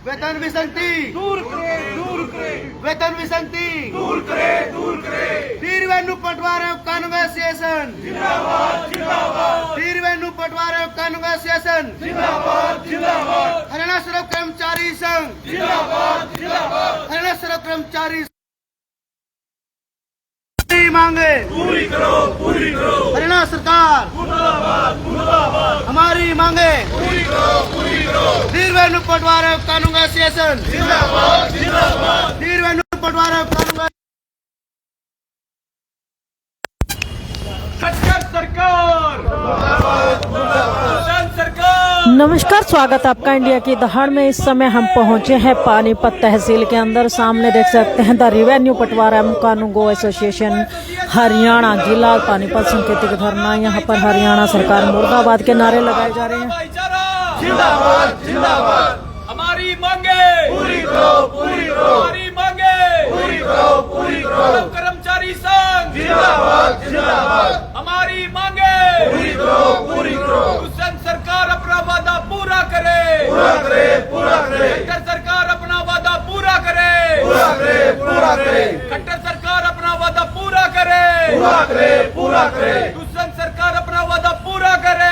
वेतन विसंगति दूर करे वेतन विसंगति दूर करे रेवेन्यू पटवारी कन्वर्सेशन जिंदाबाद रेवेन्यू पटवारी कन्वर्सेशन जिंदाबाद हरियाणा सड़क कर्मचारी संघ जिंदाबाद हरियाणा सड़क कर्मचारी मांगे पूरी करो हरियाणा सरकार मुर्दाबाद हमारी मांगे पूरी करो रेवेन्यू पटवारी कन्वर्सेशन जिंदाबाद रेवेन्यू पटवारी सरकार नमस्कार, स्वागत है आपका इंडिया की दहाड़ में। इस समय हम पहुंचे हैं पानीपत तहसील के अंदर। सामने देख सकते हैं the revenue पटवारा Kanungo association Haryana जिला पानीपत संकेतिक धरना। यहाँ पर हरियाणा सरकार मुर्दाबाद के नारे लगाए जा रहे हैं। जिंदाबाद हमारी मांगे पूरी करो हमारी मांगे पूरी करो कर्मचारी संघ जिंदाबाद हमारी मांगे पूरी करो हुसैन सरकार अपना वादा पूरा करे खट्टर सरकार अपना वादा पूरा करे खट्टर सरकार अपना वादा पूरा करे हुसैन सरकार अपना वादा पूरा करे।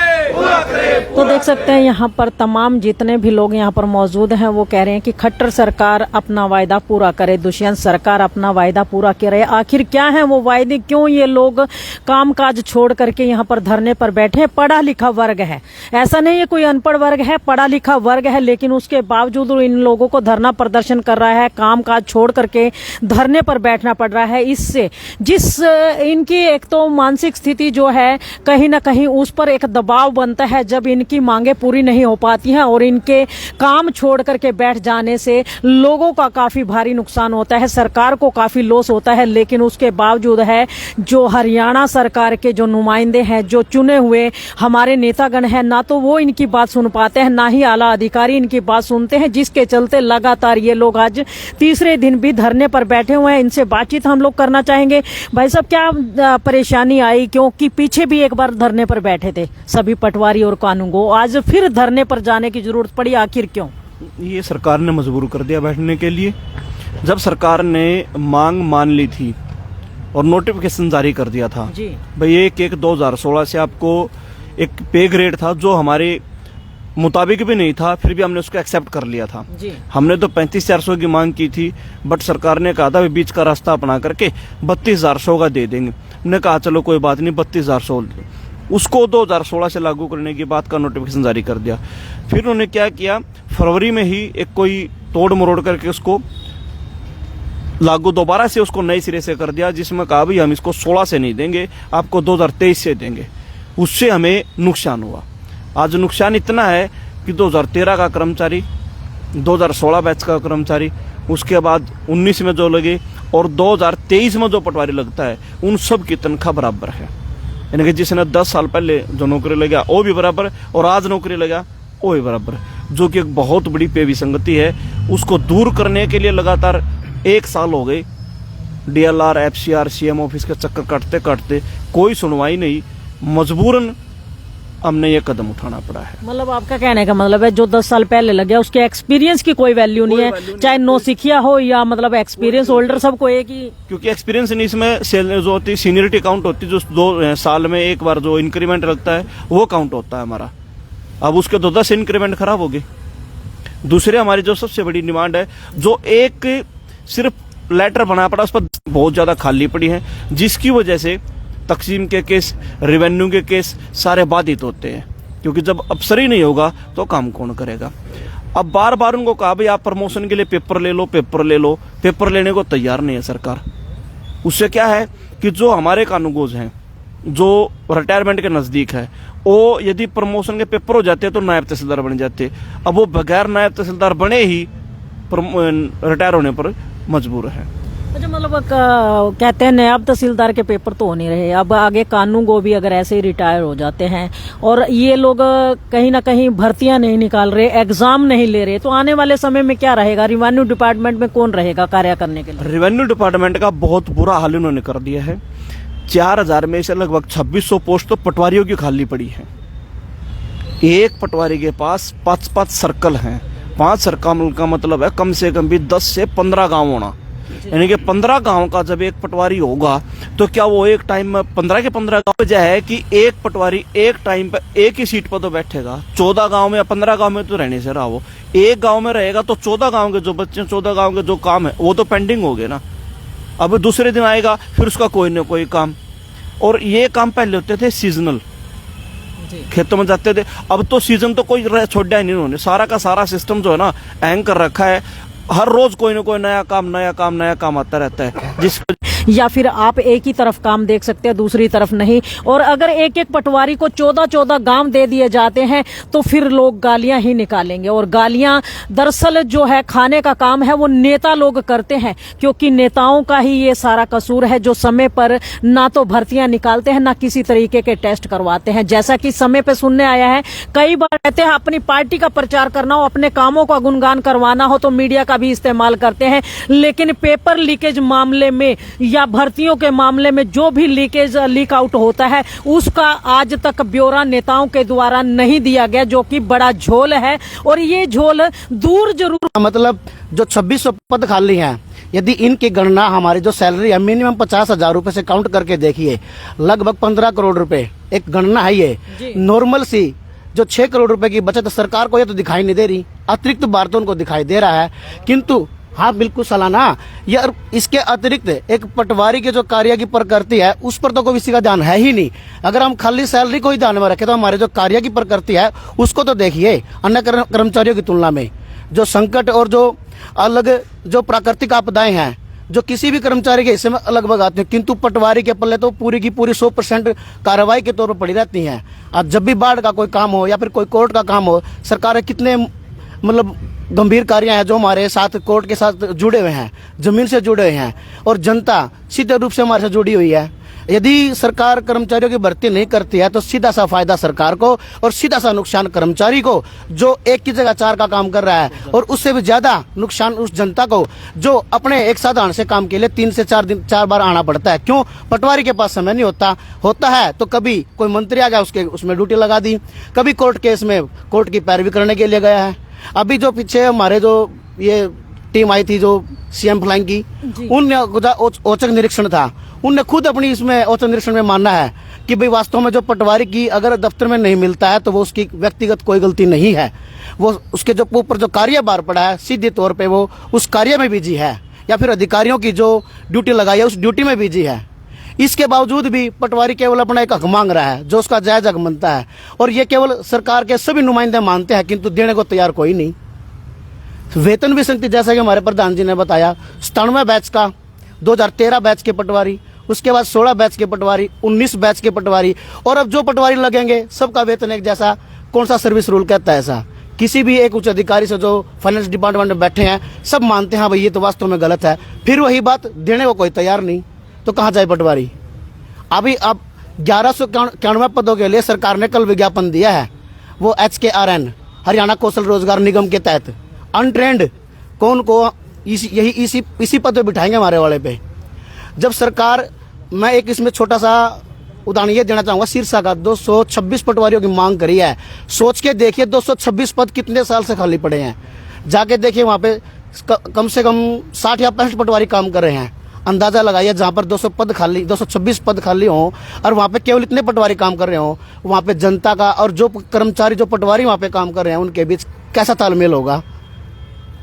तो देख सकते हैं यहाँ पर तमाम जितने भी लोग यहाँ पर मौजूद हैं वो कह रहे हैं कि खट्टर सरकार अपना वायदा पूरा करे, दुष्यंत सरकार अपना वायदा पूरा करे। आखिर क्या है वो वायदे, क्यों ये लोग कामकाज छोड़ करके यहाँ पर धरने पर बैठे हैं? पढ़ा लिखा वर्ग है, ऐसा नहीं है कोई अनपढ़ वर्ग है, पढ़ा लिखा वर्ग है, लेकिन उसके बावजूद इन लोगों को धरना प्रदर्शन कर रहा है, कामकाज छोड़ करके धरने पर बैठना पड़ रहा है। इससे जिस इनकी एक तो मानसिक स्थिति जो है कहीं ना कहीं उस पर एक दबाव बनता है जब इनकी मांगे पूरी नहीं हो पाती हैं, और इनके काम छोड़ करके बैठ जाने से लोगों का काफी भारी नुकसान होता है, सरकार को काफी लॉस होता है। लेकिन उसके बावजूद है जो हरियाणा सरकार के जो नुमाइंदे हैं, जो चुने हुए हमारे नेतागण हैं, ना तो वो इनकी बात सुन पाते हैं, ना ही आला अधिकारी इनकी बात सुनते हैं, जिसके चलते लगातार ये लोग आज तीसरे दिन भी धरने पर बैठे हुए हैं। इनसे बातचीत हम लोग करना चाहेंगे। भाई साहब, क्या परेशानी आई? क्योंकि पीछे भी एक बार धरने पर बैठे थे सभी पटवारी और कानूगो, आज फिर धरने पर जाने की जरूरत पड़ी, आखिर क्यों? ये सरकार ने मजबूर कर दिया बैठने के लिए। जब सरकार ने मांग मान ली थी और नोटिफिकेशन जारी कर दिया था जी भाई 1/1/2016 से आपको एक पे ग्रेड था जो हमारे मुताबिक भी नहीं था, फिर भी हमने उसको एक्सेप्ट कर लिया था जी। हमने तो 35,400 की मांग की थी, बट सरकार ने कहा था बीच का रास्ता अपना करके 32,100 का दे देंगे। हमने कहा चलो कोई बात नहीं, 32,100 उसको 2016 से लागू करने की बात का नोटिफिकेशन जारी कर दिया। फिर उन्होंने क्या किया, फरवरी में ही एक कोई तोड़ मरोड़ करके उसको लागू दोबारा से उसको नए सिरे से कर दिया, जिसमें कहा भाई हम इसको 16 से नहीं देंगे, आपको 2023 से देंगे। उससे हमें नुकसान हुआ। आज नुकसान इतना है कि 2013 का कर्मचारी, 2016 बैच का कर्मचारी, उसके बाद 19 में जो लगे और 2023 में जो पटवारी लगता है, उन सब की तनख्वाह बराबर है। यानी कि जिसने 10 साल पहले जो नौकरी लगा वो भी बराबर, और आज नौकरी लगा वो भी बराबर, जो कि एक बहुत बड़ी पे विसंगति है। उसको दूर करने के लिए लगातार 1 साल हो गए DLR, FCR, CM ऑफिस के चक्कर काटते काटते कोई सुनवाई नहीं। मजबूरन हमने ये कदम उठाना पड़ा है। मतलब आपका कहने का मतलब है जो 10 साल पहले लगे उसके एक्सपीरियंस की कोई वैल्यू नहीं है, चाहे नौसिखिया हो या मतलब एक्सपीरियंस होल्डर, सबको एक ही। क्योंकि एक्सपीरियंस नहीं, इसमें जो होती सीनियरिटी काउंट होती है, जो 2 साल में एक बार जो इंक्रीमेंट लगता है वो काउंट होता है हमारा। अब उसके 10 इंक्रीमेंट खराब हो गए। दूसरे हमारी जो सबसे बड़ी डिमांड है, जो एक सिर्फ लेटर बनाया पड़ा, उस पर बहुत ज्यादा खाली पड़ी है, जिसकी वजह से तकसीम के केस, रेवेन्यू के केस सारे बाधित होते हैं। क्योंकि जब अफसर ही नहीं होगा तो काम कौन करेगा? अब बार बार उनको कहा भाई आप प्रमोशन के लिए पेपर ले लो, पेपर लेने को तैयार नहीं है सरकार। उससे क्या है कि जो हमारे कानूगोज हैं, जो रिटायरमेंट के नजदीक है, वो यदि प्रमोशन के पेपर हो जाते तो नायब तहसीलदार बन जाते। अब वो बगैर नायब तहसीलदार बने ही रिटायर होने पर मजबूर है। अच्छा, मतलब कहते हैं नायब तहसीलदार के पेपर तो हो नहीं रहे, अब आगे कानूगो भी अगर ऐसे ही रिटायर हो जाते हैं और ये लोग कहीं ना कहीं भर्तियां नहीं निकाल रहे, एग्जाम नहीं ले रहे, तो आने वाले समय में क्या रहेगा? रेवेन्यू डिपार्टमेंट में कौन रहेगा कार्य करने के लिए? रेवेन्यू डिपार्टमेंट का बहुत बुरा हाल उन्होंने कर दिया है। 4,000 में से लगभग 2600 पोस्ट तो पटवारियों की खाली पड़ी है। एक पटवारी के पास 5-5 सर्कल हैं, 5 सर्कल का मतलब है कम से कम भी 10 से 15 गांव होना, यानी कि 15 गांव का जब एक पटवारी होगा तो क्या वो एक टाइम में 15 के 15 गांव वजह है कि एक पटवारी एक टाइम पे एक ही सीट पर तो बैठेगा। 14 गांव में या 15 गांव में तो रहने से रहा, वो एक गांव में रहेगा तो 14 गांव के जो बच्चे 14 गांव के जो काम है वो तो पेंडिंग हो गए ना। अब दूसरे दिन आएगा फिर उसका कोई ना कोई काम, और ये काम पहले होते थे सीजनल, खेतों में जाते थे। अब तो सीजन तो कोई छोड़ा ही नहीं उन्होंने, सारा का सारा सिस्टम जो है ना हैंग कर रखा है। हर रोज कोई ना कोई नया काम आता रहता है जिसको या फिर आप एक ही तरफ काम देख सकते हैं, दूसरी तरफ नहीं। और अगर एक एक पटवारी को 14 गांव दे दिए जाते हैं तो फिर लोग गालियां ही निकालेंगे। और गालियां दरअसल जो है खाने का काम है वो नेता लोग करते हैं, क्योंकि नेताओं का ही ये सारा कसूर है जो समय पर ना तो भर्तियां निकालते हैं ना किसी तरीके के टेस्ट करवाते हैं। जैसा कि समय पे सुनने आया है, कई बार कहते हैं अपनी पार्टी का प्रचार करना हो, अपने कामों का गुणगान करवाना हो तो मीडिया का भी इस्तेमाल करते हैं, लेकिन पेपर लीकेज मामले में या भर्तियों के मामले में जो भी लीक आउट होता है उसका आज तक ब्यौरा नेताओं के द्वारा नहीं दिया गया, जो कि बड़ा झोल है। और ये झोल दूर जरूर, मतलब जो 2600 पद खाली हैं, यदि इनकी गणना हमारी जो सैलरी है मिनिमम 50,000 रुपए से काउंट करके देखिए, लगभग 15 करोड़ रुपए एक गणना है। ये नॉर्मल सी जो 6 करोड़ रुपए की बचत सरकार को ये तो दिखाई नहीं दे रही, अतिरिक्त भारत उनको दिखाई दे रहा है। किंतु हाँ बिल्कुल सालाना यार, इसके अतिरिक्त एक पटवारी के जो कार्य की प्रकृति है उस पर तो कोई किसी का ध्यान है ही नहीं। अगर हम खाली सैलरी को ही ध्यान में रखें तो हमारे जो कार्य की प्रकृति है उसको तो देखिए, अन्य कर्मचारियों की तुलना में जो संकट और जो अलग जो प्राकृतिक आपदाएं हैं जो किसी भी कर्मचारी के हिस्से में अलग आते हैं, किंतु पटवारी के पल्ले तो पूरी की पूरी 100% कार्रवाई के तौर पर पड़ी रहती हैं। अब जब भी बाढ़ का कोई काम हो या फिर कोई कोर्ट का काम हो, सरकार कितने मतलब गंभीर कार्य हैं जो हमारे साथ कोर्ट के साथ जुड़े हुए हैं, जमीन से जुड़े हुए हैं, और जनता सीधे रूप से हमारे साथ जुड़ी हुई है। यदि सरकार कर्मचारियों की भर्ती नहीं करती है तो सीधा सा फायदा सरकार को और सीधा सा नुकसान कर्मचारी को जो एक की जगह 4 का काम कर रहा है, और उससे भी ज्यादा नुकसान उस जनता को जो अपने एक साधारण से काम के लिए 3 से 4 बार आना पड़ता है। क्यों? पटवारी के पास समय नहीं होता है तो कभी कोई मंत्री आ गया उसमें ड्यूटी लगा दी, कभी कोर्ट केस में कोर्ट की पैरवी करने के लिए गया है। अभी जो पीछे हमारे जो ये टीम आई थी जो सीएम फ्लाइंग की, उनने औचक निरीक्षण था, उनने खुद अपनी इसमें औचक निरीक्षण में मानना है कि भाई वास्तव में जो पटवारी की अगर दफ्तर में नहीं मिलता है तो वो उसकी व्यक्तिगत कोई गलती नहीं है, वो उसके जो ऊपर जो कार्य भार पड़ा है सीधे तौर पे वो उस कार्य में बिजी है, या फिर अधिकारियों की जो ड्यूटी लगाई है उस ड्यूटी में बिजी है। इसके बावजूद भी पटवारी केवल अपना एक हक मांग रहा है जो उसका जायज हक बनता है, और ये केवल सरकार के सभी नुमाइंदे मानते हैं किंतु देने को तैयार कोई नहीं। वेतन भी संगति जैसा कि हमारे प्रधान जी ने बताया, 97 बैच का, 2013 बैच के पटवारी, उसके बाद 16 बैच के पटवारी, 19 बैच के पटवारी, और अब जो पटवारी लगेंगे सबका वेतन एक जैसा। कौन सा सर्विस रूल कहता है ऐसा? किसी भी एक उच्च अधिकारी से जो फाइनेंस डिपार्टमेंट में बैठे हैं सब मानते हैं भाई ये तो वास्तव में गलत है, फिर वही बात देने को कोई तैयार नहीं, तो कहाँ जाए पटवारी? अभी अब 1191 पदों के लिए सरकार ने कल विज्ञापन दिया है, वो HKRN हरियाणा कौशल रोजगार निगम के तहत अनट्रेंड कौन को इसी पद पे बिठाएंगे हमारे वाले पे। जब सरकार, मैं एक इसमें छोटा सा उदाहरण ये देना चाहूंगा, सिरसा का 226 पटवारियों की मांग करी है। सोच के देखिए 226 पद कितने साल से खाली पड़े हैं, जाके देखिए वहां पे कम से कम 60 या 65 पटवारी काम कर रहे हैं। अंदाजा लगाइए जहां पर 226 पद खाली हो और वहां पे केवल इतने पटवारी काम कर रहे हो, वहां पे जनता का और जो कर्मचारी जो पटवारी वहां पे काम कर रहे हैं उनके बीच कैसा तालमेल होगा?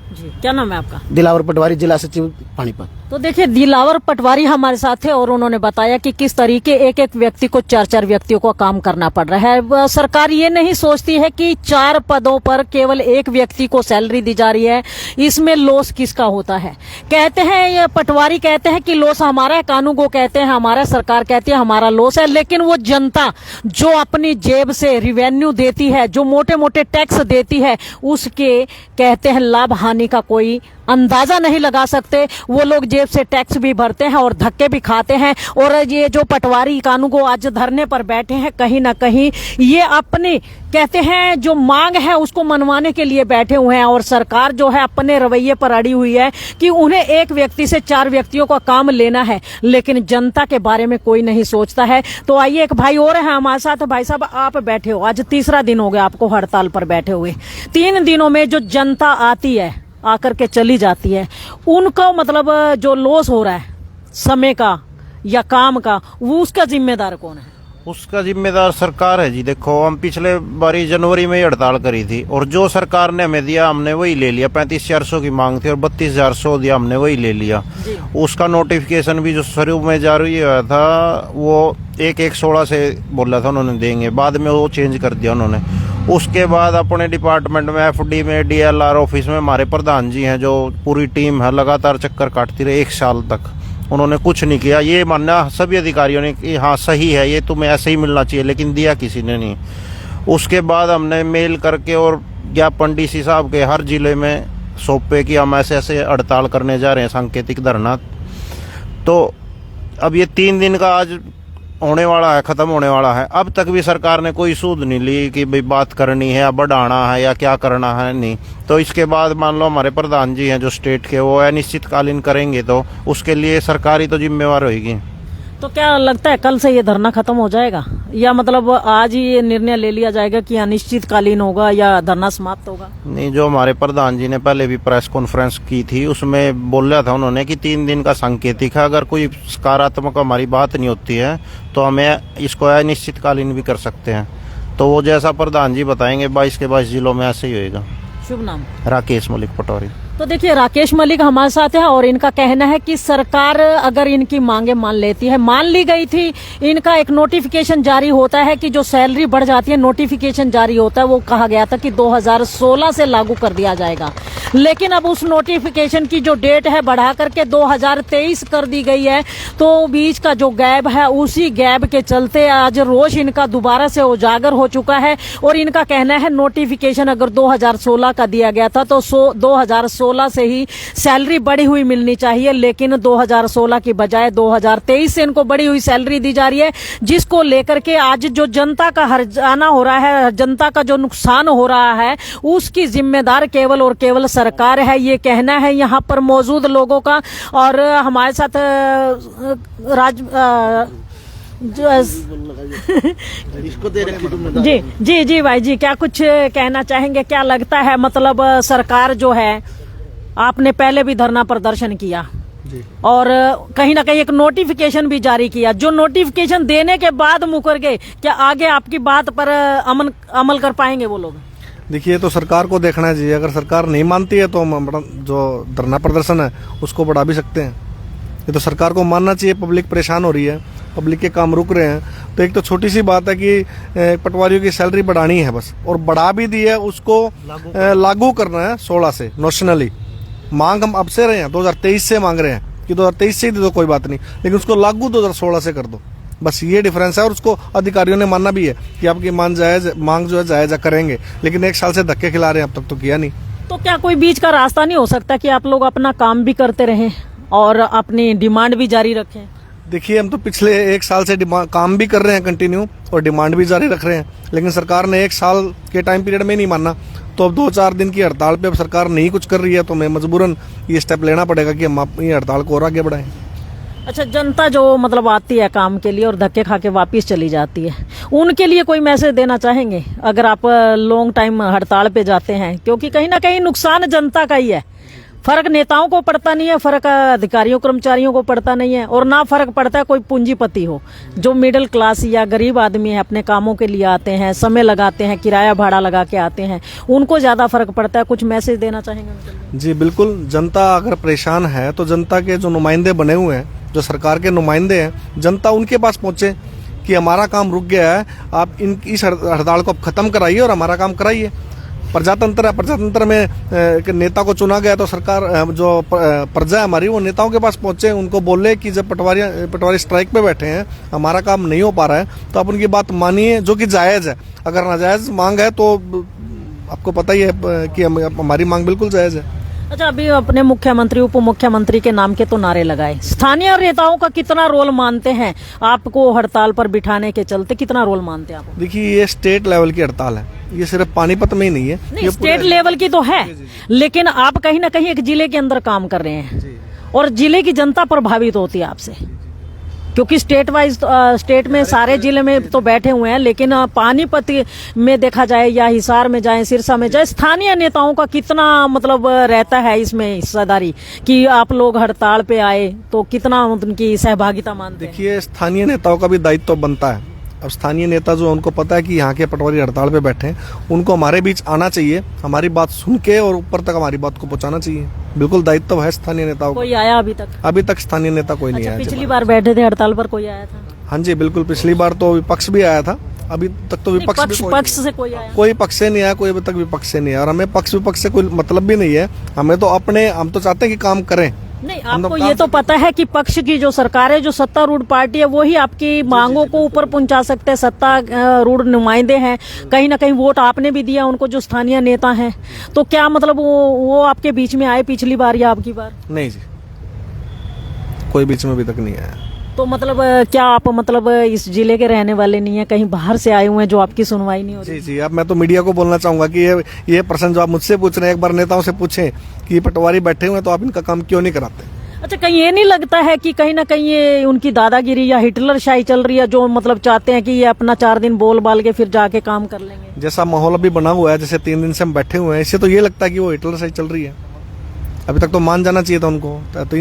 जी, क्या नाम है आपका? दिलावर पटवारी, जिला सचिव पानीपत। तो देखिए दिलावर पटवारी हमारे साथ थे और उन्होंने बताया कि किस तरीके एक व्यक्ति को 4 व्यक्तियों को काम करना पड़ रहा है। सरकार ये नहीं सोचती है कि 4 पदों पर केवल एक व्यक्ति को सैलरी दी जा रही है, इसमें लॉस किसका होता है? कहते हैं ये पटवारी कहते हैं कि लॉस हमारा है, कानून को कहते हैं हमारा, सरकार कहती है हमारा लॉस है, लेकिन वो जनता जो अपनी जेब से रिवेन्यू देती है, जो मोटे मोटे टैक्स देती है, उसके कहते हैं लाभ हानि का कोई अंदाजा नहीं लगा सकते। वो लोग जेब से टैक्स भी भरते हैं और धक्के भी खाते हैं। और ये जो पटवारी कानून को आज धरने पर बैठे हैं, कहीं ना कहीं ये अपनी कहते हैं जो मांग है उसको मनवाने के लिए बैठे हुए हैं और सरकार जो है अपने रवैये पर अड़ी हुई है कि उन्हें एक व्यक्ति से 4 व्यक्तियों का काम लेना है, लेकिन जनता के बारे में कोई नहीं सोचता है। तो आइए एक भाई और है हमारे साथ। भाई साहब, आप बैठे हो, आज तीसरा दिन हो गया आपको हड़ताल पर बैठे हुए। 3 दिनों में जो जनता आती है, आकर के चली जाती है, उनको मतलब जो लॉस हो रहा है समय का या काम का, वो उसका जिम्मेदार कौन है? उसका जिम्मेदार सरकार है जी। देखो, हम पिछले बारी जनवरी में ही हड़ताल करी थी और जो सरकार ने हमें दिया हमने वही ले लिया। 35,400 की मांग थी और 32,400 दिया, हमने वही ले लिया। उसका नोटिफिकेशन भी जो शुरू में जारी हुआ था वो 1/16 से बोला था उन्होंने देंगे, बाद में वो चेंज कर दिया उन्होंने। उसके बाद अपने डिपार्टमेंट में FD में DLR ऑफिस में हमारे प्रधान जी हैं, जो पूरी टीम है, लगातार चक्कर काटती रही 1 साल तक, उन्होंने कुछ नहीं किया। ये मानना सभी अधिकारियों ने कि हाँ सही है, ये तुम्हें ऐसे ही मिलना चाहिए, लेकिन दिया किसी ने नहीं। उसके बाद हमने मेल करके और ज्ञापन DC साहब के हर जिले में सौंपे कि हम ऐसे ऐसे हड़ताल करने जा रहे हैं, सांकेतिक धरना। तो अब ये 3 दिन का आज होने वाला है, खत्म होने वाला है। अब तक भी सरकार ने कोई सूद नहीं ली कि भाई बात करनी है या बढ़ाना है या क्या करना है, नहीं। तो इसके बाद मान लो हमारे प्रधान जी हैं जो स्टेट के, वो अनिश्चितकालीन करेंगे, तो उसके लिए सरकार ही तो जिम्मेवार होगी। तो क्या लगता है कल से ये धरना खत्म हो जाएगा, या मतलब आज ही ये निर्णय ले लिया जाएगा कि अनिश्चितकालीन होगा या धरना समाप्त होगा? नहीं, जो हमारे प्रधान जी ने पहले भी प्रेस कॉन्फ्रेंस की थी उसमें बोला था उन्होंने कि 3 दिन का सांकेतिक है, अगर कोई सकारात्मक हमारी बात नहीं होती है तो हमें इसको अनिश्चितकालीन भी कर सकते हैं। तो वो जैसा प्रधान जी बताएंगे 22 के 22 जिलों में ऐसे ही होएगा। शुभ नाम? राकेश मलिक पटौरी। तो देखिए, राकेश मलिक हमारे साथ है और इनका कहना है कि सरकार अगर इनकी मांगे मान लेती है, मान ली गई थी, इनका एक नोटिफिकेशन जारी होता है कि जो सैलरी बढ़ जाती है, नोटिफिकेशन जारी होता है, वो कहा गया था कि 2016 से लागू कर दिया जाएगा, लेकिन अब उस नोटिफिकेशन की जो डेट है बढ़ा करके 2023 कर दी गई है। तो बीच का जो गैप है, उसी गैप के चलते आज रोष इनका दोबारा से उजागर हो चुका है और इनका कहना है नोटिफिकेशन अगर 2016 का दिया गया था तो 2016 से ही सैलरी बढ़ी हुई मिलनी चाहिए, लेकिन 2016 की बजाय 2023 से इनको बढ़ी हुई सैलरी दी जा रही है, जिसको लेकर के आज जो जनता का हर्जाना हो रहा है, जनता का जो नुकसान हो रहा है, उसकी जिम्मेदार केवल और केवल सरकार है। ये कहना है यहाँ पर मौजूद लोगों का। और हमारे साथ जी भाई जी, क्या कुछ कहना चाहेंगे? क्या लगता है, मतलब सरकार जो है, आपने पहले भी धरना प्रदर्शन किया और कहीं ना कहीं एक नोटिफिकेशन भी जारी किया, जो नोटिफिकेशन देने के बाद मुकर गए, क्या आगे आपकी बात पर अमल कर पाएंगे वो लोग? देखिए, तो सरकार को देखना चाहिए। अगर सरकार नहीं मानती है तो हम जो धरना प्रदर्शन है उसको बढ़ा भी सकते हैं। ये तो सरकार को मानना चाहिए। पब्लिक परेशान हो रही है, पब्लिक के काम रुक रहे हैं। तो एक तो छोटी सी बात है कि पटवारियों की सैलरी बढ़ानी है बस, और बढ़ा भी दी है, उसको लागू करना है 16 से नोशनली। मांग हम अब से रहे हैं, 2023 से मांग रहे हैं कि 2023 से ही दे दो, कोई बात नहीं, लेकिन उसको लागू 2016 से कर दो। बस ये डिफरेंस है और उसको अधिकारियों ने मानना भी है कि आपकी मांग जो है जायज करेंगे, लेकिन 1 साल से धक्के खिला रहे हैं, अब तक तो किया नहीं। तो क्या कोई बीच का रास्ता नहीं हो सकता कि आप लोग अपना काम भी करते रहें और अपनी डिमांड भी जारी रखें? देखिए, हम तो पिछले 1 साल से काम भी कर रहे हैं कंटिन्यू और डिमांड भी जारी रख रहे हैं, लेकिन सरकार ने 1 साल के टाइम पीरियड में नहीं माना। तो अब 2-4 दिन की हड़ताल पे अब सरकार नहीं कुछ कर रही है, तो हमें मजबूरन ये स्टेप लेना पड़ेगा कि हम अपनी हड़ताल को और आगे बढ़ाएं। अच्छा, जनता जो मतलब आती है काम के लिए और धक्के खा के वापिस चली जाती है, उनके लिए कोई मैसेज देना चाहेंगे अगर आप लॉन्ग टाइम हड़ताल पे जाते हैं? क्योंकि कहीं ना कहीं नुकसान जनता का ही है, फर्क नेताओं को पड़ता नहीं है, फर्क अधिकारियों कर्मचारियों को पड़ता नहीं है, और ना फर्क पड़ता है कोई पूंजीपति हो। जो मिडिल क्लास या गरीब आदमी है, अपने कामों के लिए आते हैं, समय लगाते हैं, किराया भाड़ा लगा के आते हैं, उनको ज्यादा फर्क पड़ता है। कुछ मैसेज देना चाहेंगे उनके? जी बिल्कुल, जनता अगर परेशान है तो जनता के जो नुमाइंदे बने हुए हैं, जो सरकार के नुमाइंदे हैं, जनता उनके पास पहुंचे कि हमारा काम रुक गया है, आप इस हड़ताल को खत्म कराइए और हमारा काम कराइए। प्रजातंत्र है, प्रजातंत्र में नेता को चुना गया, तो सरकार जो प्रजा है हमारी, वो नेताओं के पास पहुंचे, उनको बोले कि जब पटवारी स्ट्राइक पे बैठे हैं, हमारा काम नहीं हो पा रहा है, तो आप उनकी बात मानिए, जो कि जायज़ है। अगर नाजायज़ मांग है तो आपको पता ही है कि हमारी मांग बिल्कुल जायज़ है। अच्छा, अभी अपने मुख्यमंत्री उप मुख्यमंत्री के नाम के तो नारे लगाए, स्थानीय नेताओं का कितना रोल मानते हैं आपको हड़ताल पर बिठाने के चलते, कितना रोल मानते हैं आप? देखिए, ये स्टेट लेवल की हड़ताल है, ये सिर्फ पानीपत में ही नहीं है, नहीं, ये स्टेट लेवल की तो है, लेकिन आप कहीं ना कहीं एक जिले के अंदर काम कर रहे हैं और जिले की जनता प्रभावित होती है आपसे, क्योंकि स्टेट वाइज स्टेट में सारे जिले में तो बैठे हुए हैं, लेकिन पानीपत में देखा जाए या हिसार में जाए, सिरसा में जाए, स्थानीय नेताओं का कितना मतलब रहता है इसमें हिस्सेदारी कि आप लोग हड़ताल पे आए, तो कितना उनकी सहभागिता मानते हैं? देखिए, स्थानीय नेताओं का भी दायित्व तो बनता है। अब स्थानीय नेता जो उनको पता है कि यहाँ के पटवारी हड़ताल पे बैठे हैं, उनको हमारे बीच आना चाहिए, हमारी बात सुन के और ऊपर तक हमारी बात को पहुंचाना चाहिए। बिल्कुल दायित्व है स्थानीय नेताओं का। कोई आया अभी तक? अभी तक स्थानीय नेता कोई नहीं अच्छा, आया। पिछली बार बैठे थे हड़ताल पर, कोई आया था? हाँ जी, बिल्कुल, पिछली बार तो विपक्ष भी आया था, अभी तक तो विपक्ष भी पक्ष से कोई आया? कोई पक्ष से नहीं आया, कोई अभी तक विपक्ष से नहीं आया। और हमें पक्ष विपक्ष से कोई मतलब भी नहीं है, हमें तो हम तो चाहते हैं कि काम करें। नहीं, आपको ये तो पता है कि पक्ष की जो सरकार है, जो सत्तारूढ़ पार्टी है, वो ही आपकी मांगों को ऊपर पहुंचा सकते हैं। सत्तारूढ़ नुमाइंदे हैं, कहीं ना कहीं वोट आपने भी दिया उनको, जो स्थानीय नेता हैं, तो क्या मतलब वो आपके बीच में आए पिछली बार या आपकी बार? नहीं जी, कोई बीच में अभी तक नहीं आया। तो मतलब क्या आप मतलब इस जिले के रहने वाले नहीं है, कहीं बाहर से आए हुए हैं जो आपकी सुनवाई नहीं हो रही? जी जी, अब मैं तो मीडिया को बोलना चाहूंगा कि ये प्रश्न जो आप मुझसे पूछ रहे हैं, एक बार नेताओं से पूछें कि पटवारी बैठे हुए हैं तो आप इनका काम क्यों नहीं कराते? अच्छा, कहीं ये नहीं लगता है कि कहीं ना कहीं ये उनकी दादागिरी या हिटलर शाही चल रही है, जो मतलब चाहते हैं कि ये अपना 4 दिन बोल बाल के फिर जाके काम कर लेंगे? जैसा माहौल अभी बना हुआ है, जैसे 3 दिन से हम बैठे हुए हैं, इससे तो ये लगता है कि वो हिटलर शाही चल रही है। अभी तक तो मान जाना चाहिए था उनको, तो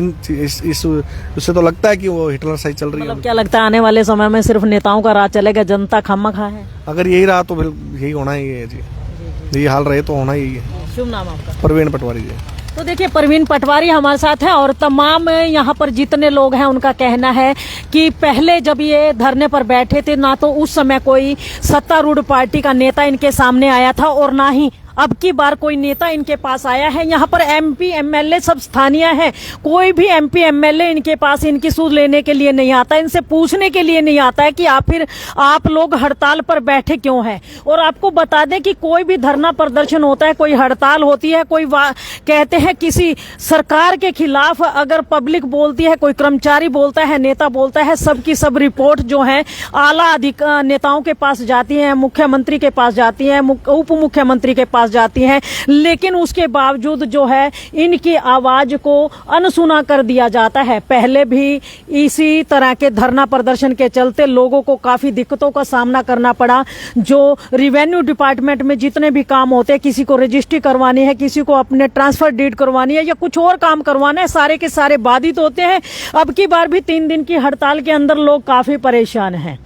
उससे तो लगता है कि वो हिटलर शाही चल रही है। मतलब क्या लगता है आने वाले समय में सिर्फ नेताओं का राज चलेगा, जनता खामखा है? अगर यही रहा तो फिर यही होना ही है जी, यही हाल रहे तो होना ही है। शुभ नाम आपका? प्रवीण पटवारी जी। तो देखिए, प्रवीण पटवारी हमारे साथ हैं और तमाम यहाँ पर जितने लोग हैं उनका कहना है कि पहले जब ये धरने पर बैठे थे, ना तो उस समय कोई सत्तारूढ़ पार्टी का नेता इनके सामने आया था और ना ही अब की बार कोई नेता इनके पास आया है। यहाँ पर एमपी एमएलए सब स्थानीय है, कोई भी एमपी एमएलए इनके पास इनकी सूझ लेने के लिए नहीं आता, इनसे पूछने के लिए नहीं आता है कि आप लोग हड़ताल पर बैठे क्यों हैं। और आपको बता दें कि कोई भी धरना प्रदर्शन होता है, कोई हड़ताल होती है, कोई कहते हैं किसी सरकार के खिलाफ अगर पब्लिक बोलती है, कोई कर्मचारी बोलता है, नेता बोलता है, सबकी सब रिपोर्ट जो है आला नेताओं के पास जाती है, मुख्यमंत्री के पास जाती है, उप मुख्यमंत्री के पास जाती हैं, लेकिन उसके बावजूद जो है इनकी आवाज को अनसुना कर दिया जाता है। पहले भी इसी तरह के धरना प्रदर्शन के चलते लोगों को काफी दिक्कतों का सामना करना पड़ा। जो रिवेन्यू डिपार्टमेंट में जितने भी काम होते हैं, किसी को रजिस्ट्री करवानी है, किसी को अपने ट्रांसफर डीड करवानी है या कुछ और काम करवाना है, सारे के सारे बाधित होते हैं। अब की बार भी 3 दिन की हड़ताल के अंदर लोग काफी परेशान हैं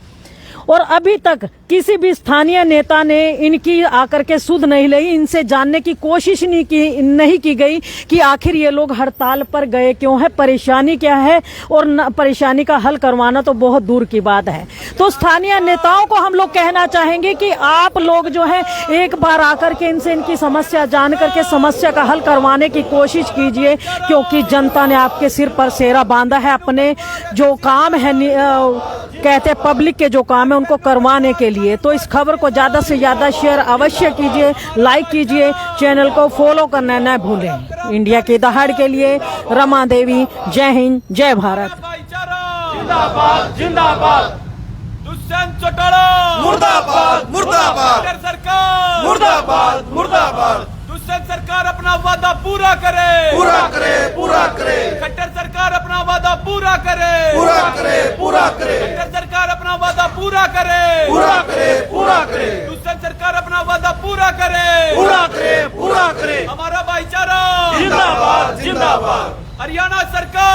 और अभी तक किसी भी स्थानीय नेता ने इनकी आकर के सुध नहीं ली, इनसे जानने की कोशिश नहीं की गई कि आखिर ये लोग हड़ताल पर गए क्यों है, परेशानी क्या है, और परेशानी का हल करवाना तो बहुत दूर की बात है। तो स्थानीय नेताओं को हम लोग कहना चाहेंगे कि आप लोग जो है एक बार आकर के इनसे इनकी समस्या जान करके समस्या का हल करवाने की कोशिश कीजिए, क्योंकि जनता ने आपके सिर पर सेहरा बांधा है। अपने जो काम है कहते पब्लिक के जो काम है उनको करवाने के लिए। तो इस खबर को ज्यादा से ज्यादा शेयर अवश्य कीजिए, लाइक कीजिए, चैनल को फॉलो करना न भूलें। इंडिया की दहाड़ के लिए रमा देवी, जय हिंद, जय भारत। जिंदाबाद जिंदाबाद। दुष्यंत चौटाला मुर्दाबाद मुर्दाबाद। खट्टर सरकार मुर्दाबाद मुर्दाबाद। दुष्यंत सरकार अपना वादा पूरा करे, पूरा करे, पूरा करे। खट्टर सरकार अपना वादा पूरा करे, पूरा करे, पूरा करे। खट्टर सरकार अपना वादा पूरा करे, पूरा करे, पूरा करे। दुष्यंत सरकार अपना वादा पूरा करे, पूरा करे, पूरा करे। हमारा भाईचारा जिंदाबाद जिंदाबाद। हरियाणा सरकार